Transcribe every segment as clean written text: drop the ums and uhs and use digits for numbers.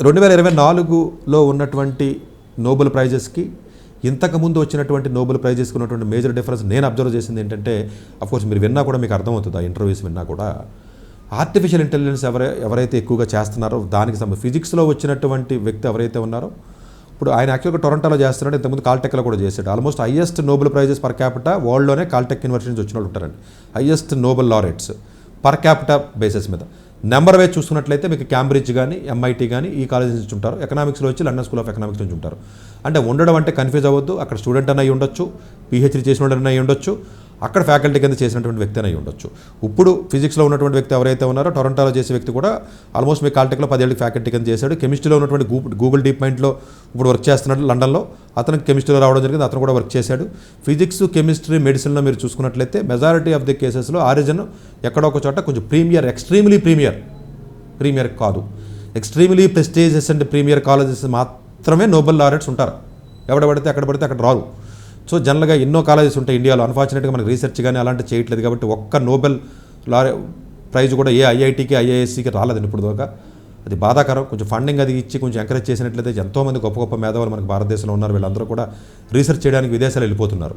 2024లో ఉన్నటువంటి నోబెల్ ప్రైజెస్కి ఇంతకుముందు వచ్చినటువంటి నోబెల్ ప్రైజెస్కి ఉన్నటువంటి మేజర్ డిఫరెన్స్ నేను అబ్జర్వ్ చేసింది ఏంటంటే, అఫ్కోర్స్ మీరు విన్నా కూడా మీకు అర్థమవుతుంది, ఆ ఇంటర్వ్యూస్ విన్నా కూడా ఆర్టిఫిషియల్ ఇంటెలిజెన్స్ ఎవరైతే ఎక్కువగా చేస్తున్నారో దానికి ఫిజిక్స్లో వచ్చినటువంటి వ్యక్తి ఎవరైతే ఉన్నారో, ఇప్పుడు ఆయన యాక్చువల్గా టొరంటోలో చేస్తున్నాడు, ఇంతకుముందు కాల్టెక్లో కూడా చేశాడు. Almost highest Nobel prizes per capita వరల్డ్లోనే కాల్టెక్ యూనివర్సిటీ నుంచి వచ్చిన వాళ్ళు ఉంటారండి. Highest Nobel laureates per capita basis మీద నెంబర్ వైజ్ చూసుకున్నట్లయితే మీకు క్యాంబ్రిడ్జ్ కానీ ఎంఐటీ కానీ ఈ కాలేజెస్ నుంచి ఉంటారు. ఎకనామిక్స్లో వచ్చి లండన్ స్కూల్ ఆఫ్ ఎకనామిక్స్ నుంచి ఉంటారు. అంటే ఉండడం అంటే కన్ఫ్యూజ్ అవ్వద్దు, అక్కడ స్టూడెంట్ అని అయి ఉండొచ్చు, పిహెచ్డీ చేసిన వాళ్ళు అయి ఉండొచ్చు, అక్కడ ఫ్యాకల్టీ కింద చేసినటువంటి వ్యక్తి అని అయి ఉండొచ్చు. ఇప్పుడు ఫిజిక్స్లో ఉన్నటువంటి వ్యక్తి ఎవరైతే ఉన్నారో టొరంటోలో చేసే వ్యక్తి కూడా ఆల్మోస్ట్ మీ కాల్టెక్లో 10 ఏళ్ళకి ఫ్యాకల్టీ కింద చేశాడు. కెమిస్ట్రీలో ఉన్నటువంటి గూగుల్ డీప్ మైండ్లో ఇప్పుడు వర్క్ చేస్తున్నాడు లండన్లో, అతనికి కెమిస్ట్రీలో రావడం జరిగింది, అతను కూడా వర్క్ చేశాడు. ఫిజిక్స్, కెమిస్ట్రీ, మెడిసిన్లో మీరు చూసుకున్నట్లయితే మెజారిటీ ఆఫ్ ది కేసెస్లో ఆరిజిన్ ఎక్కడో ఒక చోట కొంచెం ఎక్స్ట్రీమ్లీ ప్రీమియర్ కాదు, extremely prestigious and premier colleges మాత్రమే నోబెల్ లారెట్స్ ఉంటారు. ఎక్కడ పడితే అక్కడ రారు. సో జనరల్గా ఎన్నో కాలేజెస్ ఉంటాయి ఇండియాలో, అన్ఫార్చునేట్గా మనకి రీసెర్చ్ కానీ అలాంటి చేయట్లేదు కాబట్టి ఒక్క నోబెల్ ప్రైజ్ కూడా ఏ ఐఐటీకి ఐఐఎస్సికి రాలేదండి ఇప్పుడు దాకా. అది బాధాకరం. కొంచెం ఫండింగ్ అది ఇచ్చి కొంచెం ఎంకరేజ్ చేసినట్లయితే ఎంతోమంది గొప్ప గొప్ప మేధావులు మనకు భారతదేశంలో ఉన్నారు, వీళ్ళందరూ కూడా రీసెర్చ్ చేయడానికి విదేశాలు వెళ్ళిపోతున్నారు.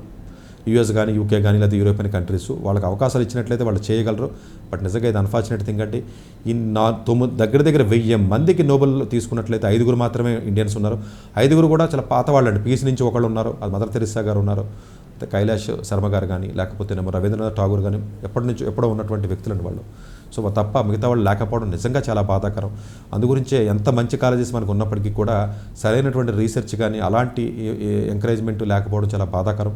యూఎస్ కానీ యూకే కానీ లేదా యూరోపియన్ కంట్రీస్ వాళ్ళకి అవకాశాలు ఇచ్చినట్లయితే వాళ్ళు చేయగలరు. బట్ నిజంగా ఇది అన్ఫార్చునేట్ థింగ్ అంటే దగ్గర 1000 మందికి నోబెల్ తీసుకున్నట్లయితే 5 మాత్రమే ఇండియన్స్ ఉన్నారు. 5 కూడా చాలా పాత వాళ్ళండి. పీస్ నుంచి ఒకళ్ళు ఉన్నారు, అది మదర్ తెరిసా గారు ఉన్నారు, కైలాష్ శర్మ గారు కానీ లేకపోతే రవీంద్రనాథ్ ఠాగూర్ కానీ ఎప్పుడో ఉన్నటువంటి వ్యక్తులండి వాళ్ళు. సో తప్ప మిగతా వాళ్ళు లేకపోవడం నిజంగా చాలా బాధాకరం. అందుగురించే ఎంత మంచి కాలేజెస్ మనకు ఉన్నప్పటికీ కూడా సరైనటువంటి రీసెర్చ్ కానీ అలాంటి ఎంకరేజ్మెంట్ లేకపోవడం చాలా బాధాకరం.